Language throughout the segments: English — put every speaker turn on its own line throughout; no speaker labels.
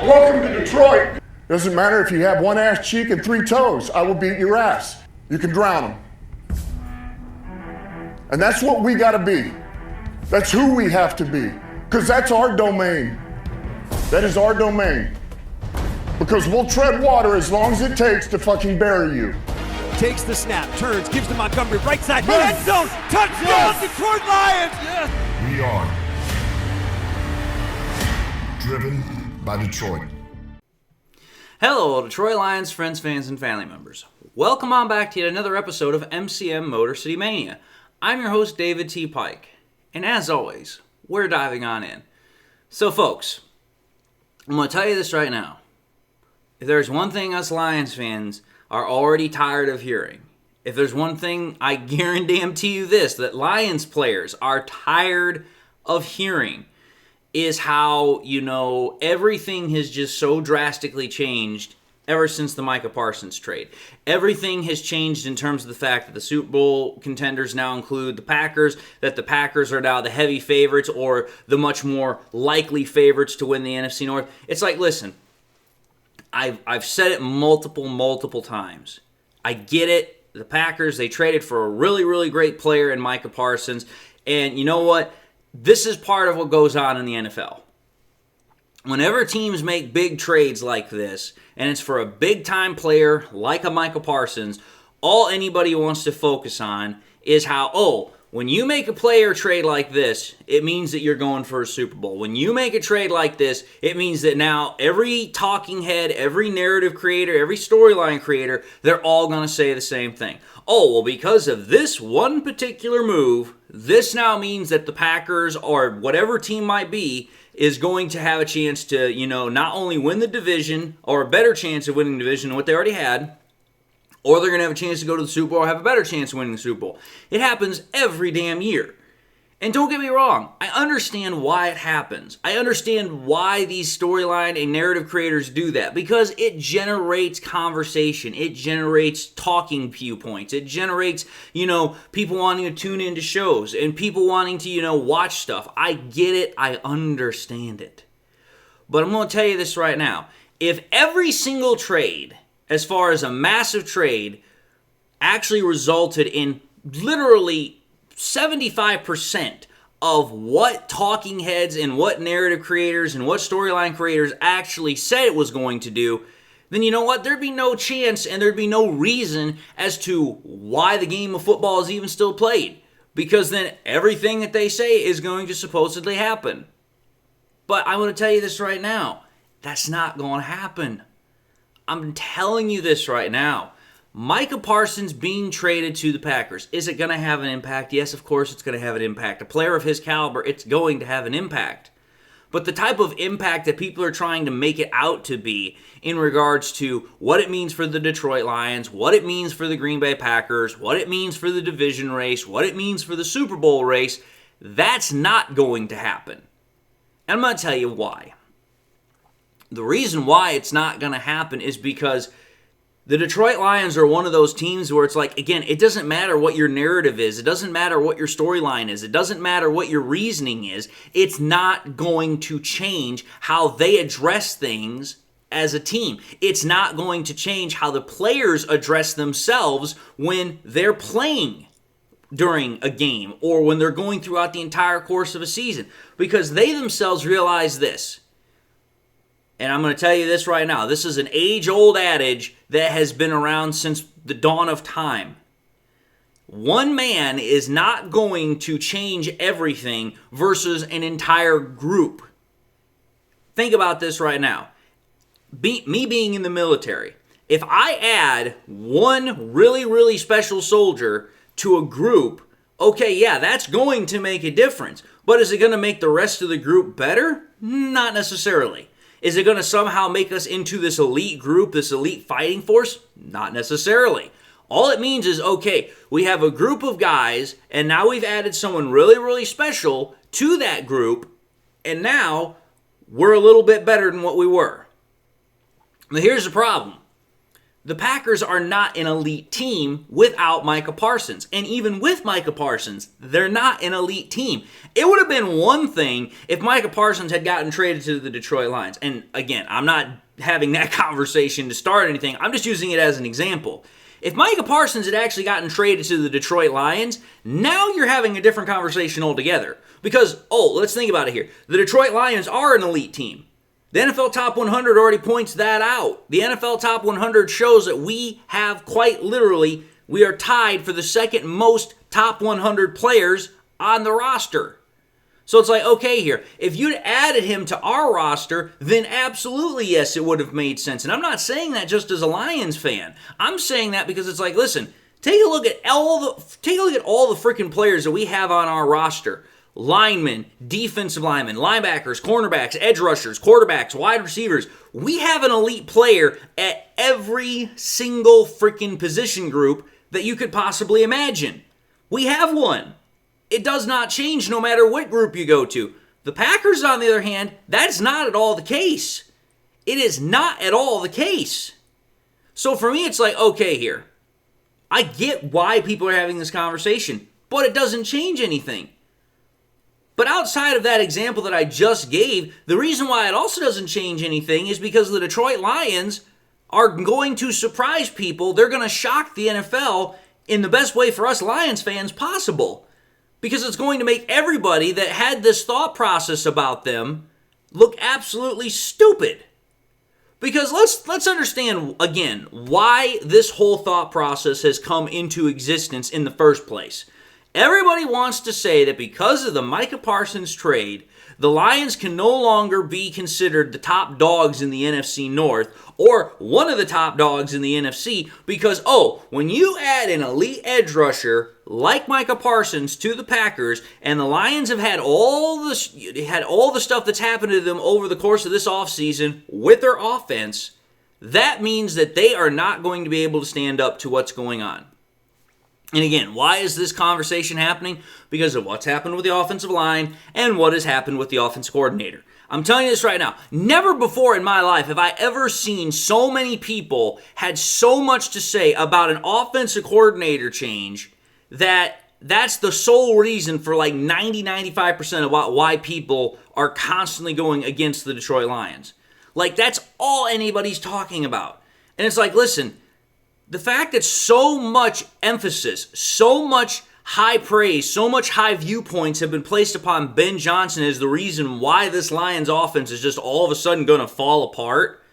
Welcome to Detroit. Doesn't matter if you have one ass cheek and 3 toes. I will beat your ass. You can drown them. And that's what we gotta be. That's who we have to be. Because that's our domain. That is our domain. Because we'll tread water as long as it takes to fucking bury you.
Takes the snap, turns, gives to Montgomery, right side, end zone, touchdown, Detroit Lions! Yes.
We are driven by Detroit.
Hello, Detroit Lions friends, fans, and family members. Welcome on back to yet another episode of MCM Motor City Mania. I'm your host, David T. Pike, and as always, we're diving on in. So, folks, I'm going to tell you this right now. If there's one thing us Lions fans are already tired of hearing, if there's one thing I guarantee you this, that Lions players are tired of hearing, is how, everything has just so drastically changed ever since the Micah Parsons trade. Everything has changed in terms of the fact that the Super Bowl contenders now include the Packers, that the Packers are now the heavy favorites or the much more likely favorites to win the NFC North. It's like, listen, I've said it multiple times. I get it. The Packers, they traded for a really, really great player in Micah Parsons. And you know what? This is part of what goes on in the NFL. Whenever teams make big trades like this, and it's for a big-time player like a Micah Parsons, all anybody wants to focus on is how, when you make a player trade like this, it means that you're going for a Super Bowl. When you make a trade like this, it means that now every talking head, every narrative creator, every storyline creator, they're all going to say the same thing. Because of this one particular move, this now means that the Packers, or whatever team might be, is going to have a chance to, not only win the division, or a better chance of winning the division than what they already had, or they're going to have a chance to go to the Super Bowl or have a better chance of winning the Super Bowl. It happens every damn year. And don't get me wrong, I understand why it happens. I understand why these storyline and narrative creators do that. Because it generates conversation. It generates talking viewpoints. It generates, people wanting to tune into shows and people wanting to, watch stuff. I get it. I understand it. But I'm going to tell you this right now. If every single trade, as far as a massive trade, actually resulted in literally 75% of what talking heads and what narrative creators and what storyline creators actually said it was going to do, then you know what? There'd be no chance and there'd be no reason as to why the game of football is even still played. Because then everything that they say is going to supposedly happen. But I want to tell you this right now. That's not going to happen. I'm telling you this right now. Micah Parsons being traded to the Packers, is it going to have an impact? Yes, of course it's going to have an impact. A player of his caliber, it's going to have an impact. But the type of impact that people are trying to make it out to be in regards to what it means for the Detroit Lions, what it means for the Green Bay Packers, what it means for the division race, what it means for the Super Bowl race, that's not going to happen. And I'm going to tell you why. The reason why it's not going to happen is because the Detroit Lions are one of those teams where it's like, again, it doesn't matter what your narrative is. It doesn't matter what your storyline is. It doesn't matter what your reasoning is. It's not going to change how they address things as a team. It's not going to change how the players address themselves when they're playing during a game or when they're going throughout the entire course of a season. Because they themselves realize this. And I'm going to tell you this right now. This is an age-old adage that has been around since the dawn of time. One man is not going to change everything versus an entire group. Think about this right now. Me being in the military, if I add one really, really special soldier to a group, okay, yeah, that's going to make a difference. But is it going to make the rest of the group better? Not necessarily. Is it going to somehow make us into this elite group, this elite fighting force? Not necessarily. All it means is, okay, we have a group of guys, and now we've added someone really, really special to that group, and now we're a little bit better than what we were. Now, here's the problem. the Packers are not an elite team without Micah Parsons. And even with Micah Parsons, they're not an elite team. It would have been one thing if Micah Parsons had gotten traded to the Detroit Lions. And again, I'm not having that conversation to start anything. I'm just using it as an example. If Micah Parsons had actually gotten traded to the Detroit Lions, now you're having a different conversation altogether. Because, let's think about it here. The Detroit Lions are an elite team. The NFL Top 100 already points that out. The NFL Top 100 shows that we have quite literally, we are tied for the second most Top 100 players on the roster. So it's like, okay here, if you'd added him to our roster, then absolutely yes, it would have made sense. And I'm not saying that just as a Lions fan. I'm saying that because it's like, listen, take a look at all the freaking players that we have on our roster. Linemen, defensive linemen, linebackers, cornerbacks, edge rushers, quarterbacks, wide receivers. We have an elite player at every single freaking position group that you could possibly imagine. We have one. It does not change no matter what group you go to. The Packers, on the other hand, that's not at all the case. It is not at all the case. So for me, it's like, okay here. I get why people are having this conversation, but it doesn't change anything. But outside of that example that I just gave, the reason why it also doesn't change anything is because the Detroit Lions are going to surprise people. They're going to shock the NFL in the best way for us Lions fans possible. Because it's going to make everybody that had this thought process about them look absolutely stupid. Because let's understand, again, why this whole thought process has come into existence in the first place. Everybody wants to say that because of the Micah Parsons trade, the Lions can no longer be considered the top dogs in the NFC North or one of the top dogs in the NFC because, when you add an elite edge rusher like Micah Parsons to the Packers and the Lions have had all the stuff that's happened to them over the course of this offseason with their offense, that means that they are not going to be able to stand up to what's going on. And again, why is this conversation happening? Because of what's happened with the offensive line and what has happened with the offensive coordinator. I'm telling you this right now. Never before in my life have I ever seen so many people had so much to say about an offensive coordinator change that's the sole reason for like 90-95% of why people are constantly going against the Detroit Lions. Like, that's all anybody's talking about. And it's like, listen, the fact that so much emphasis, so much high praise, so much high viewpoints have been placed upon Ben Johnson as the reason why this Lions offense is just all of a sudden going to fall apart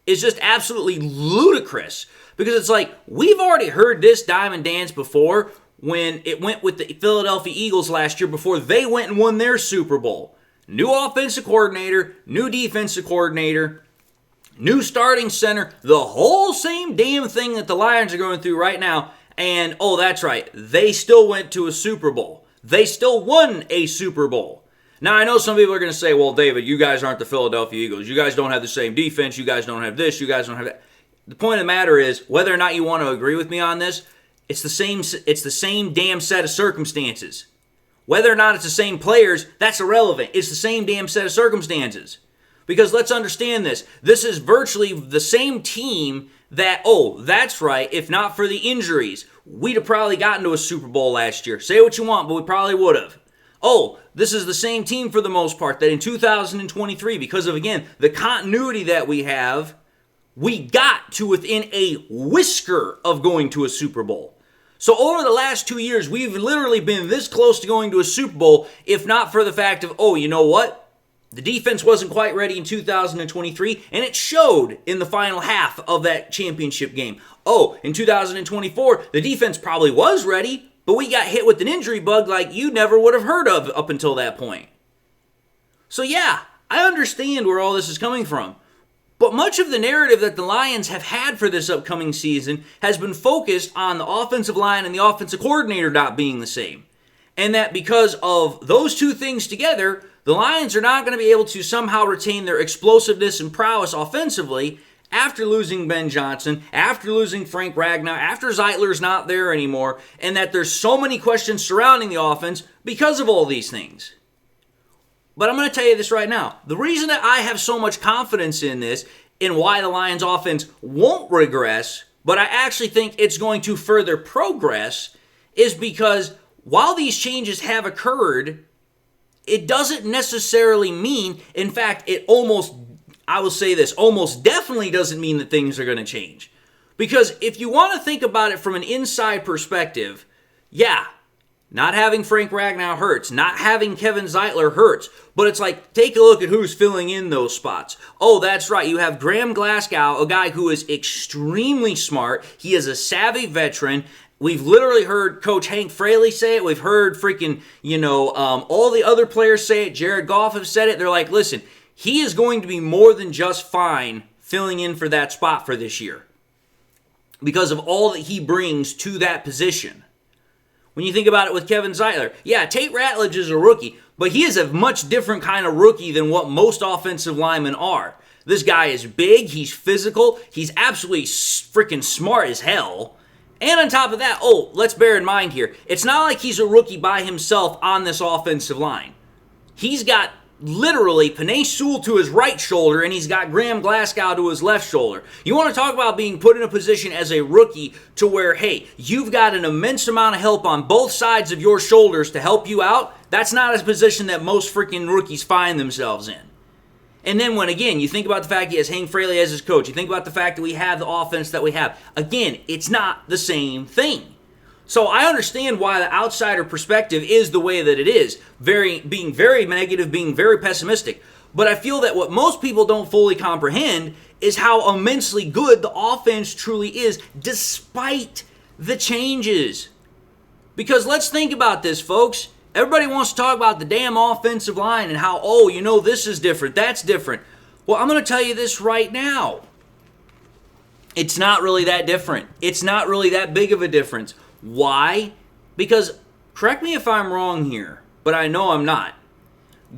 is just absolutely ludicrous. Because it's like, we've already heard this diamond dance before when it went with the Philadelphia Eagles last year before they went and won their Super Bowl. New offensive coordinator, new defensive coordinator, new starting center, the whole same damn thing that the Lions are going through right now. And, that's right, they still went to a Super Bowl. They still won a Super Bowl. Now, I know some people are going to say, well, David, you guys aren't the Philadelphia Eagles. You guys don't have the same defense. You guys don't have this. You guys don't have that. The point of the matter is, whether or not you want to agree with me on this, it's the same damn set of circumstances. Whether or not it's the same players, that's irrelevant. It's the same damn set of circumstances. Because let's understand this. This is virtually the same team that, that's right, if not for the injuries, we'd have probably gotten to a Super Bowl last year. Say what you want, but we probably would have. This is the same team for the most part that in 2023, because of, again, the continuity that we have, we got to within a whisker of going to a Super Bowl. So over the last 2 years, we've literally been this close to going to a Super Bowl, if not for the fact of, you know what? The defense wasn't quite ready in 2023, and it showed in the final half of that championship game. In 2024, the defense probably was ready, but we got hit with an injury bug like you never would have heard of up until that point. So yeah, I understand where all this is coming from. But much of the narrative that the Lions have had for this upcoming season has been focused on the offensive line and the offensive coordinator not being the same. And that because of those two things together, the Lions are not going to be able to somehow retain their explosiveness and prowess offensively after losing Ben Johnson, after losing Frank Ragnow, after Zeitler's not there anymore, and that there's so many questions surrounding the offense because of all these things. But I'm going to tell you this right now. The reason that I have so much confidence in this, in why the Lions offense won't regress, but I actually think it's going to further progress is because while these changes have occurred, it doesn't necessarily mean, in fact, I will say this, almost definitely doesn't mean that things are going to change. Because if you want to think about it from an inside perspective, yeah, not having Frank Ragnow hurts. Not having Kevin Zeitler hurts. But it's like, take a look at who's filling in those spots. Oh, that's right. You have Graham Glasgow, a guy who is extremely smart. He is a savvy veteran. We've literally heard Coach Hank Fraley say it. We've heard freaking, all the other players say it. Jared Goff have said it. They're like, listen, he is going to be more than just fine filling in for that spot for this year because of all that he brings to that position. When you think about it with Kevin Zeitler, yeah, Tate Ratledge is a rookie, but he is a much different kind of rookie than what most offensive linemen are. This guy is big, he's physical, he's absolutely freaking smart as hell. And on top of that, let's bear in mind here, it's not like he's a rookie by himself on this offensive line. He's got literally Penei Sewell to his right shoulder, and he's got Graham Glasgow to his left shoulder. You want to talk about being put in a position as a rookie to where, hey, you've got an immense amount of help on both sides of your shoulders to help you out? That's not a position that most freaking rookies find themselves in. And then when, again, you think about the fact he has Hank Fraley as his coach, you think about the fact that we have the offense that we have, again, it's not the same thing. So I understand why the outsider perspective is the way that it is, being very negative, being very pessimistic. But I feel that what most people don't fully comprehend is how immensely good the offense truly is, despite the changes. Because let's think about this, folks. Everybody wants to talk about the damn offensive line and how, this is different, that's different. Well, I'm going to tell you this right now. It's not really that different. It's not really that big of a difference. Why? Because, correct me if I'm wrong here, but I know I'm not.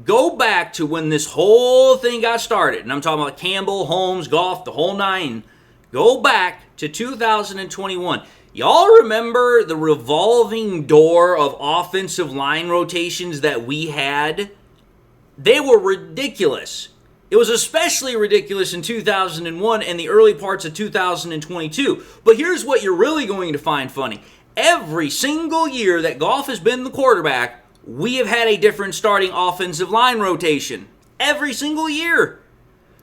Go back to when this whole thing got started, and I'm talking about Campbell, Holmes, Goff, the whole nine. Go back to 2021. Y'all remember the revolving door of offensive line rotations that we had? They were ridiculous. It was especially ridiculous in 2001 and the early parts of 2022. But here's what you're really going to find funny. Every single year that Goff has been the quarterback, we have had a different starting offensive line rotation. Every single year.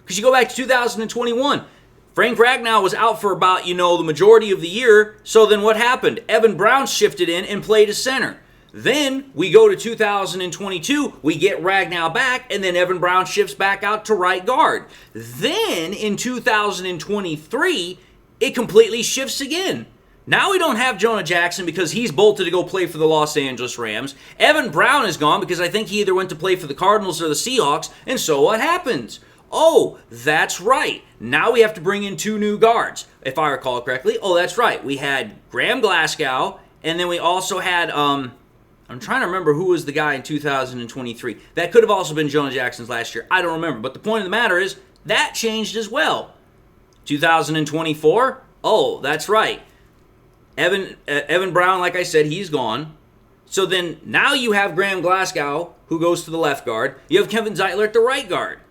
Because you go back to 2021, Frank Ragnow was out for about, the majority of the year. So then what happened? Evan Brown shifted in and played as center. Then we go to 2022, we get Ragnow back, and then Evan Brown shifts back out to right guard. Then in 2023, it completely shifts again. Now we don't have Jonah Jackson because he's bolted to go play for the Los Angeles Rams. Evan Brown is gone because I think he either went to play for the Cardinals or the Seahawks. And so what happens? Oh, that's right. Now we have to bring in two new guards, if I recall correctly. Oh, that's right. We had Graham Glasgow, and then we also had, I'm trying to remember who was the guy in 2023. That could have also been Jonah Jackson's last year. I don't remember. But the point of the matter is, that changed as well. 2024, oh, that's right. Evan Brown, like I said, he's gone. So then now you have Graham Glasgow, who goes to the left guard. You have Kevin Zeitler at the right guard.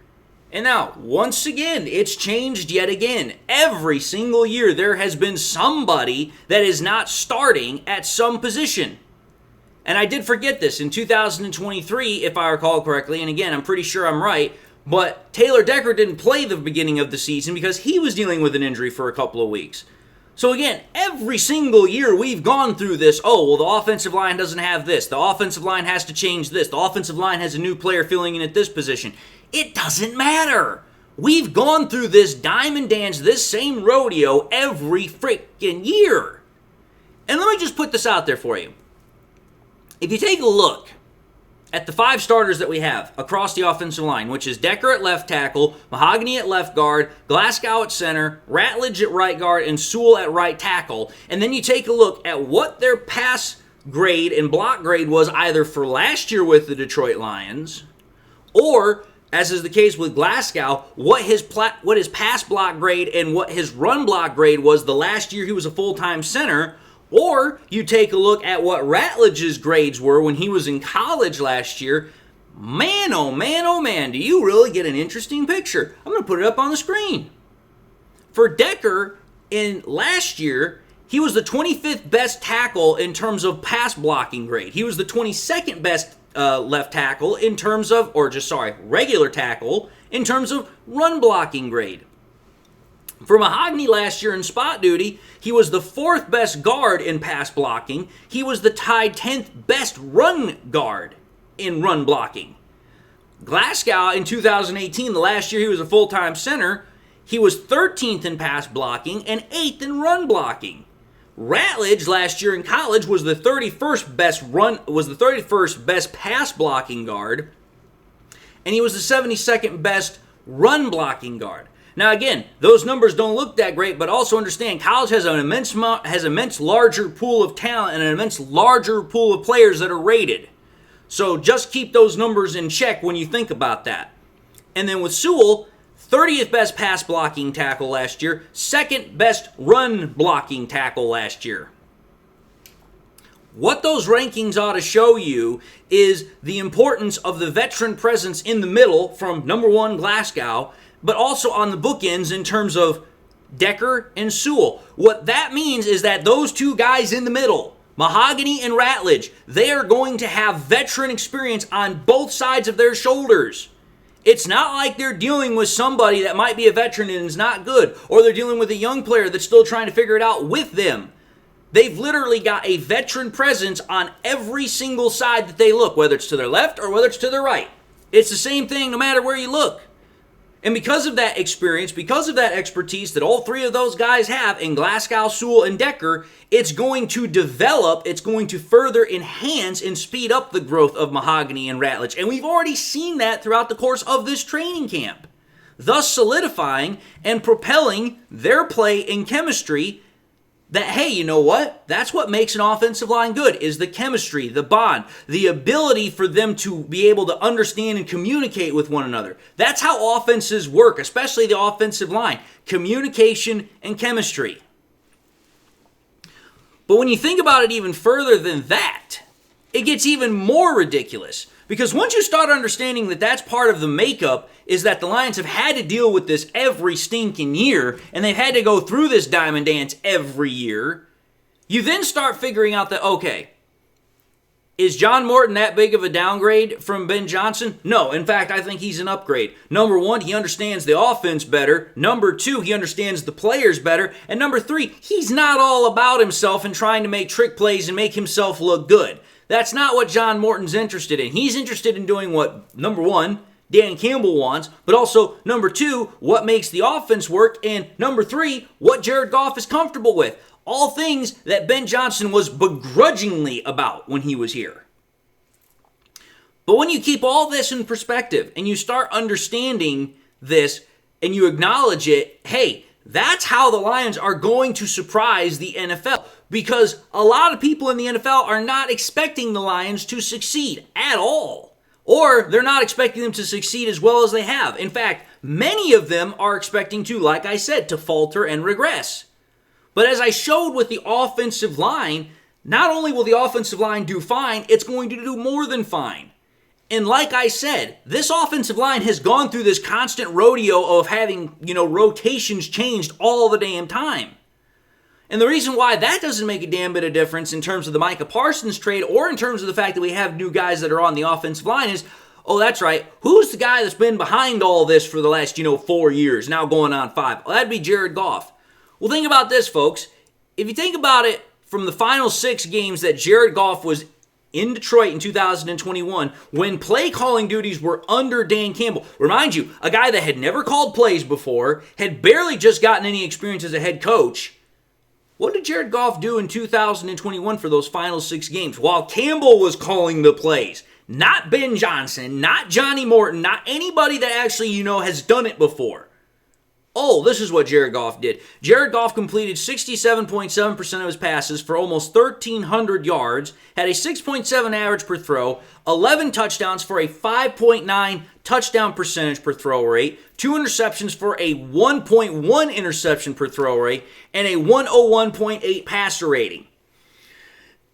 And now, once again, it's changed yet again. Every single year there has been somebody that is not starting at some position. And I did forget this. In 2023, if I recall correctly, and again, I'm pretty sure I'm right, but Taylor Decker didn't play the beginning of the season because he was dealing with an injury for a couple of weeks. So again, every single year we've gone through this, the offensive line doesn't have this. The offensive line has to change this. The offensive line has a new player filling in at this position. It doesn't matter. We've gone through this diamond dance, this same rodeo every freaking year. And let me just put this out there for you. If you take a look at the five starters that we have across the offensive line, which is Decker at left tackle, Mahogany at left guard, Glasgow at center, Ratledge at right guard, and Sewell at right tackle, and then you take a look at what their pass grade and block grade was either for last year with the Detroit Lions, or, as is the case with Glasgow, what his pass block grade and what his run block grade was the last year he was a full-time center. Or you take a look at what Ratledge's grades were when he was in college last year. Man, oh man, do you really get an interesting picture. I'm going to put it up on the screen. For Decker, In last year, he was the 25th best tackle in terms of pass blocking grade. He was the 22nd best left tackle in terms of, regular tackle in terms of run blocking grade. For Mahogany last year in spot duty, he was the 4th best guard in pass blocking. He was the tied 10th best run guard in run blocking. Glasgow in 2018, the last year he was a full-time center, he was 13th in pass blocking and 8th in run blocking. Ratledge last year in college was the 31st best pass blocking guard, and he was the 72nd best run blocking guard. Now again, those numbers don't look that great, but also understand college has an immense larger pool of talent and an immense larger pool of players that are rated. So just keep those numbers in check when you think about that. And then with Sewell, 30th best pass blocking tackle last year, 2nd best run blocking tackle last year. What those rankings ought to show you is the importance of the veteran presence in the middle from number 1 Glasgow, but also on the bookends in terms of Decker and Sewell. What that means is that those two guys in the middle, Mahogany and Ratledge, they are going to have veteran experience on both sides of their shoulders. It's not like they're dealing with somebody that might be a veteran and is not good, or they're dealing with a young player that's still trying to figure it out with them. They've literally got a veteran presence on every single side that they look, whether it's to their left or whether it's to their right. It's the same thing no matter where you look. And because of that experience, because of that expertise that all three of those guys have in Glasgow, Sewell, and Decker, it's going to develop, it's going to further enhance and speed up the growth of Mahogany and Ratledge. And we've already seen that throughout the course of this training camp, thus solidifying and propelling their play in chemistry that, hey, you know what? That's what makes an offensive line good, is the chemistry, the bond, the ability for them to be able to understand and communicate with one another. That's how offenses work, especially the offensive line. Communication and chemistry. But when you think about it even further than that, it gets even more ridiculous. Because once you start understanding that that's part of the makeup, is that the Lions have had to deal with this every stinking year, and they've had to go through this diamond dance every year, you then start figuring out that, okay, is John Morton that big of a downgrade from Ben Johnson? No, in fact, I think he's an upgrade. Number 1, he understands the offense better. Number 2, he understands the players better. And number 3, he's not all about himself and trying to make trick plays and make himself look good. That's not what John Morton's interested in. He's interested in doing what, number 1, Dan Campbell wants, but also, number 2, what makes the offense work, and number 3, what Jared Goff is comfortable with. All things that Ben Johnson was begrudgingly about when he was here. But when you keep all this in perspective, and you start understanding this, and you acknowledge it, hey, that's how the Lions are going to surprise the NFL. Because a lot of people in the NFL are not expecting the Lions to succeed at all. Or they're not expecting them to succeed as well as they have. In fact, many of them are expecting to, like I said, to falter and regress. But as I showed with the offensive line, not only will the offensive line do fine, it's going to do more than fine. And like I said, this offensive line has gone through this constant rodeo of having, rotations changed all the damn time. And the reason why that doesn't make a damn bit of difference in terms of the Micah Parsons trade or in terms of the fact that we have new guys that are on the offensive line is, oh, that's right, who's the guy that's been behind all this for the last, 4 years, now going on 5? Well, that'd be Jared Goff. Well, think about this, folks. If you think about it from the final 6 games that Jared Goff was in Detroit in 2021, when play calling duties were under Dan Campbell. Remind you, a guy that had never called plays before, had barely just gotten any experience as a head coach. What did Jared Goff do in 2021 for those final 6 games? While Campbell was calling the plays. Not Ben Johnson, not Johnny Morton, not anybody that actually, has done it before. Oh, this is what Jared Goff did. Jared Goff completed 67.7% of his passes for almost 1,300 yards, had a 6.7 average per throw, 11 touchdowns for a 5.9 touchdown percentage per throw rate, 2 interceptions for a 1.1 interception per throw rate, and a 101.8 passer rating.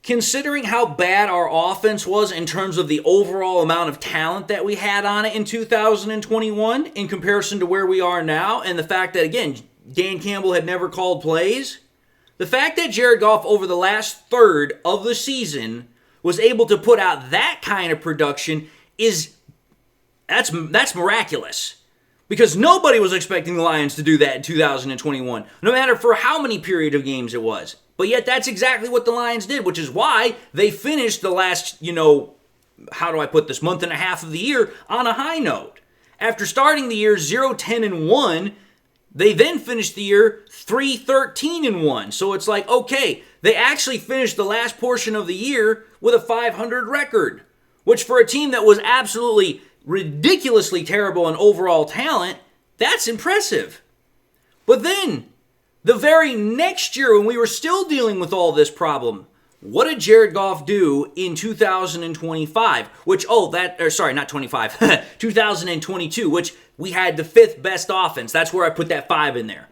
Considering how bad our offense was in terms of the overall amount of talent that we had on it in 2021 in comparison to where we are now, and the fact that, again, Dan Campbell had never called plays. The fact that Jared Goff over the last third of the season was able to put out that kind of production that's miraculous. Because nobody was expecting the Lions to do that in 2021, no matter for how many period of games it was. But yet that's exactly what the Lions did, which is why they finished the last, how do I put this, month and a half of the year on a high note. After starting the year 0-10-1, they then finished the year 3-13-1. So it's like, okay, they actually finished the last portion of the year with a 500 record, which for a team that was absolutely ridiculously terrible in overall talent, that's impressive. But then, the very next year when we were still dealing with all this problem, what did Jared Goff do in 2025? 2022, which we had the 5th best offense. That's where I put that 5 in there.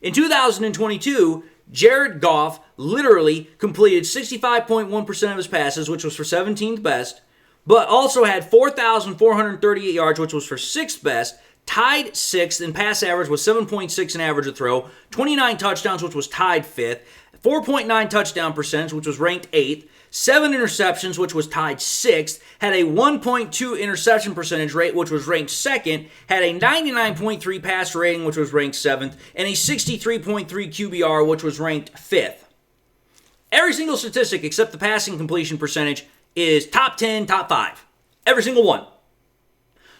In 2022, Jared Goff literally completed 65.1% of his passes, which was for 17th best, but also had 4,438 yards, which was for 6th best, tied 6th in pass average with 7.6 in average a throw, 29 touchdowns, which was tied 5th, 4.9 touchdown percentage, which was ranked 8th, 7 interceptions, which was tied 6th, had a 1.2 interception percentage rate, which was ranked 2nd, had a 99.3 passer rating, which was ranked 7th, and a 63.3 QBR, which was ranked 5th. Every single statistic except the passing completion percentage is top 10, top 5. Every single one.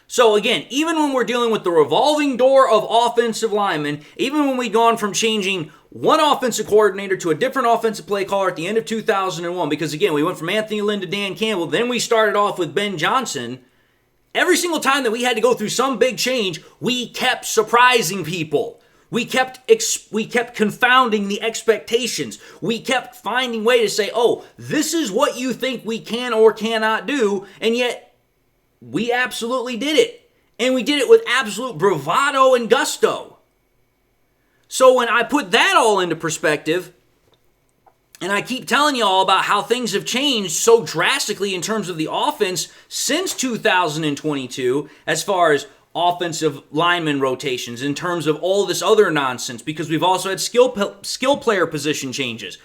So again, even when we're dealing with the revolving door of offensive linemen, even when we've gone from changing one offensive coordinator to a different offensive play caller at the end of 2001, because again, we went from Anthony Lynn to Dan Campbell, then we started off with Ben Johnson, every single time that we had to go through some big change, we kept surprising people. We kept confounding the expectations. We kept finding way to say, oh, this is what you think we can or cannot do, and yet we absolutely did it. And we did it with absolute bravado and gusto. So when I put that all into perspective, and I keep telling you all about how things have changed so drastically in terms of the offense since 2022, as far as offensive lineman rotations, in terms of all this other nonsense, because we've also had skill player position changes.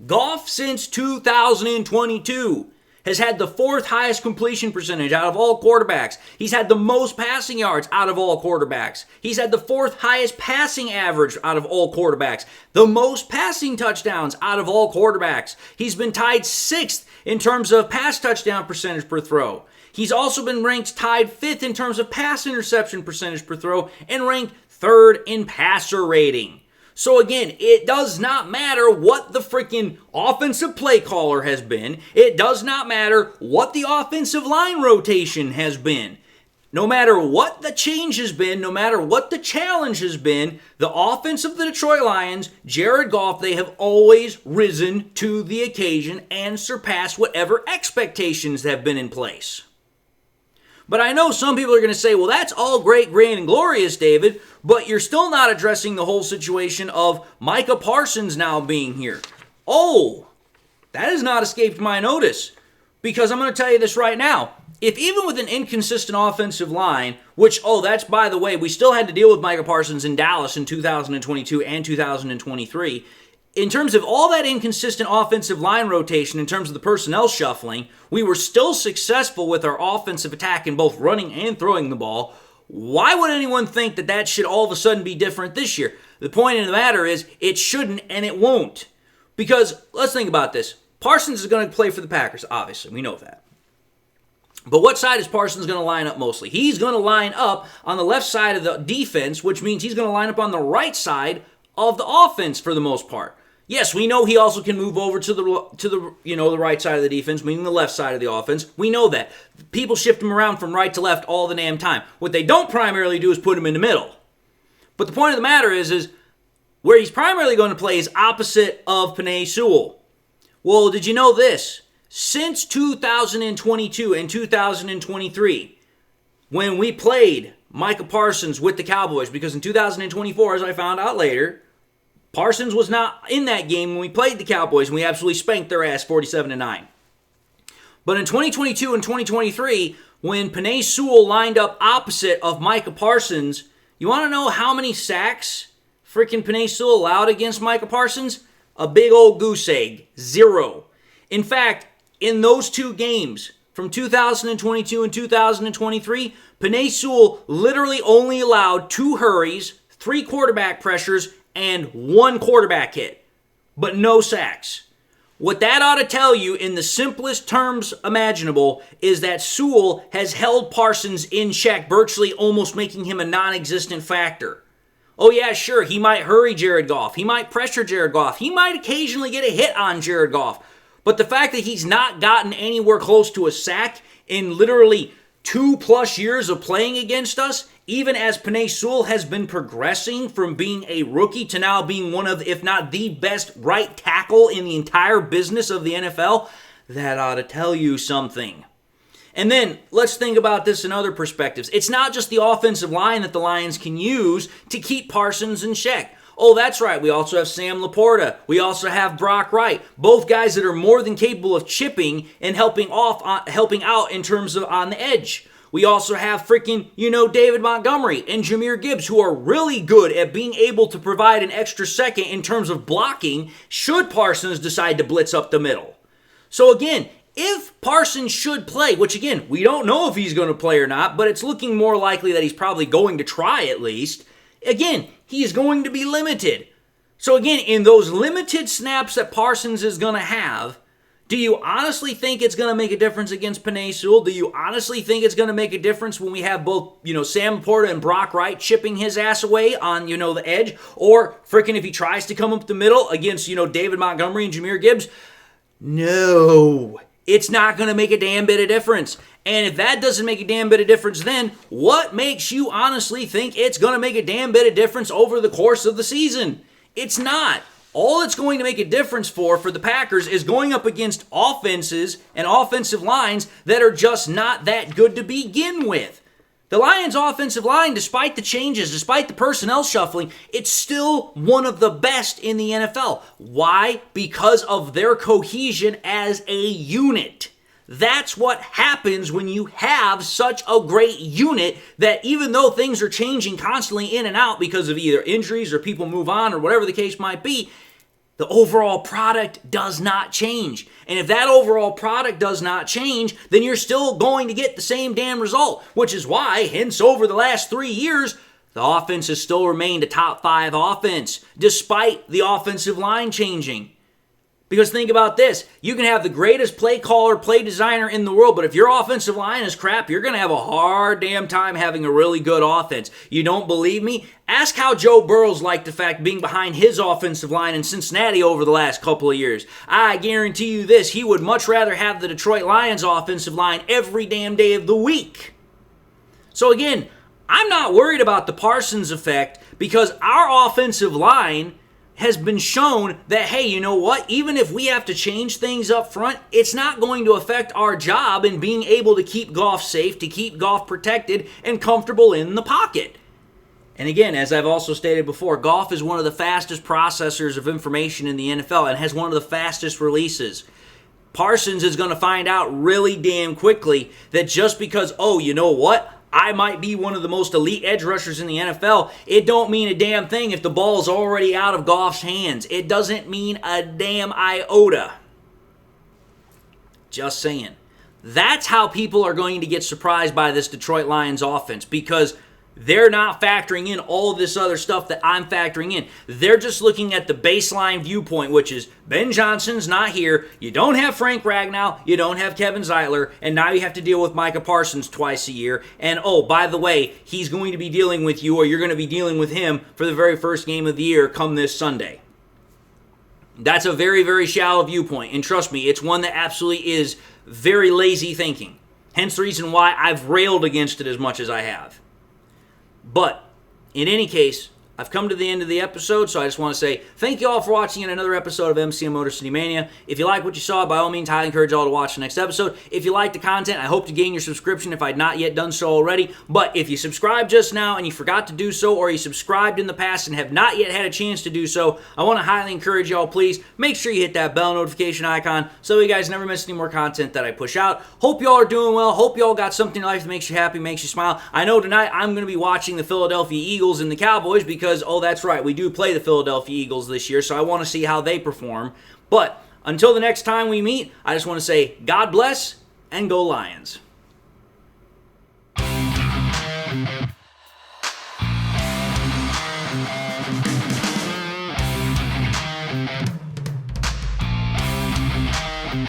Goff since 2022 has had the 4th highest completion percentage out of all quarterbacks. He's had the most passing yards out of all quarterbacks. He's had the 4th highest passing average out of all quarterbacks. The most passing touchdowns out of all quarterbacks. He's been tied 6th in terms of pass touchdown percentage per throw. He's also been ranked tied 5th in terms of pass interception percentage per throw and ranked 3rd in passer rating. So again, it does not matter what the freaking offensive play caller has been. It does not matter what the offensive line rotation has been. No matter what the change has been, no matter what the challenge has been, the offense of the Detroit Lions, Jared Goff, they have always risen to the occasion and surpassed whatever expectations have been in place. But I know some people are going to say, well, that's all great, grand, and glorious, David, but you're still not addressing the whole situation of Micah Parsons now being here. Oh, that has not escaped my notice, because I'm going to tell you this right now. If even with an inconsistent offensive line, which, that's, by the way, we still had to deal with Micah Parsons in Dallas in 2022 and 2023, in terms of all that inconsistent offensive line rotation, in terms of the personnel shuffling, we were still successful with our offensive attack in both running and throwing the ball. Why would anyone think that that should all of a sudden be different this year? The point of the matter is, it shouldn't and it won't. Because, let's think about this. Parsons is going to play for the Packers, obviously. We know that. But what side is Parsons going to line up mostly? He's going to line up on the left side of the defense, which means he's going to line up on the right side of the offense for the most part. Yes, we know he also can move over to the right side of the defense, meaning the left side of the offense. We know that. People shift him around from right to left all the damn time. What they don't primarily do is put him in the middle. But the point of the matter is where he's primarily going to play is opposite of Penei Sewell. Well, did you know this? Since 2022 and 2023, when we played Micah Parsons with the Cowboys, because in 2024, as I found out later, Parsons was not in that game when we played the Cowboys, and we absolutely spanked their ass 47-9. But in 2022 and 2023, when Penei Sewell lined up opposite of Micah Parsons, you want to know how many sacks freaking Penei Sewell allowed against Micah Parsons? A big old goose egg. 0. In fact, in those 2 games, from 2022 and 2023, Penei Sewell literally only allowed 2 hurries, 3 quarterback pressures, and 1 quarterback hit, but no sacks. What that ought to tell you in the simplest terms imaginable is that Sewell has held Parsons in check, virtually almost making him a non-existent factor. Oh yeah, sure, he might hurry Jared Goff. He might pressure Jared Goff. He might occasionally get a hit on Jared Goff. But the fact that he's not gotten anywhere close to a sack in literally 2+ years of playing against us, even as Penei Sewell has been progressing from being a rookie to now being one of, if not the best right tackle in the entire business of the NFL, that ought to tell you something. And then, let's think about this in other perspectives. It's not just the offensive line that the Lions can use to keep Parsons in check. Oh, that's right. We also have Sam Laporta. We also have Brock Wright. Both guys that are more than capable of chipping and helping out in terms of on the edge. We also have freaking, David Montgomery and Jahmyr Gibbs, who are really good at being able to provide an extra second in terms of blocking should Parsons decide to blitz up the middle. So again, if Parsons should play, which again, we don't know if he's going to play or not, but it's looking more likely that he's probably going to try at least, again, he is going to be limited. So again, in those limited snaps that Parsons is going to have, do you honestly think it's going to make a difference against Penei Sewell? Do you honestly think it's going to make a difference when we have both, Sam Laporta and Brock Wright chipping his ass away on, the edge? Or freaking if he tries to come up the middle against, David Montgomery and Jahmyr Gibbs? No, it's not going to make a damn bit of difference. And if that doesn't make a damn bit of difference, then what makes you honestly think it's going to make a damn bit of difference over the course of the season? It's not. All it's going to make a difference for the Packers is going up against offenses and offensive lines that are just not that good to begin with. The Lions' offensive line, despite the changes, despite the personnel shuffling, it's still one of the best in the NFL. Why? Because of their cohesion as a unit. That's what happens when you have such a great unit that even though things are changing constantly in and out because of either injuries or people move on or whatever the case might be, the overall product does not change. And if that overall product does not change, then you're still going to get the same damn result, which is why, hence over the last 3 years, the offense has still remained a top 5 offense, despite the offensive line changing. Because think about this, you can have the greatest play caller, play designer in the world, but if your offensive line is crap, you're going to have a hard damn time having a really good offense. You don't believe me? Ask how Joe Burrow's liked the fact being behind his offensive line in Cincinnati over the last couple of years. I guarantee you this, he would much rather have the Detroit Lions offensive line every damn day of the week. So again, I'm not worried about the Parsons effect because our offensive line has been shown that, hey, you know what? Even if we have to change things up front, it's not going to affect our job in being able to keep Goff safe, to keep Goff protected and comfortable in the pocket. And again, as I've also stated before, Goff is one of the fastest processors of information in the NFL and has one of the fastest releases. Parsons is going to find out really damn quickly that just because, oh, you know what? I might be one of the most elite edge rushers in the NFL. It don't mean a damn thing if the ball's already out of Goff's hands. It doesn't mean a damn iota. Just saying. That's how people are going to get surprised by this Detroit Lions offense because they're not factoring in all this other stuff that I'm factoring in. They're just looking at the baseline viewpoint, which is Ben Johnson's not here. You don't have Frank Ragnow. You don't have Kevin Zeitler. And now you have to deal with Micah Parsons twice a year. And oh, by the way, he's going to be dealing with you or you're going to be dealing with him for the very first game of the year come this Sunday. That's a very, very shallow viewpoint. And trust me, it's one that absolutely is very lazy thinking. Hence the reason why I've railed against it as much as I have. But, in any case, I've come to the end of the episode, so I just want to say thank you all for watching in another episode of MCM Motor City Mania. If you like what you saw, by all means, I highly encourage you all to watch the next episode. If you like the content, I hope to gain your subscription if I'd not yet done so already. But if you subscribed just now and you forgot to do so, or you subscribed in the past and have not yet had a chance to do so, I want to highly encourage you all, please, make sure you hit that bell notification icon so you guys never miss any more content that I push out. Hope you all are doing well. Hope you all got something in life that makes you happy, makes you smile. I know tonight I'm going to be watching the Philadelphia Eagles and the Cowboys because because, oh, that's right, we do play the Philadelphia Eagles this year, so I want to see how they perform. But until the next time we meet, I just want to say God bless and go Lions.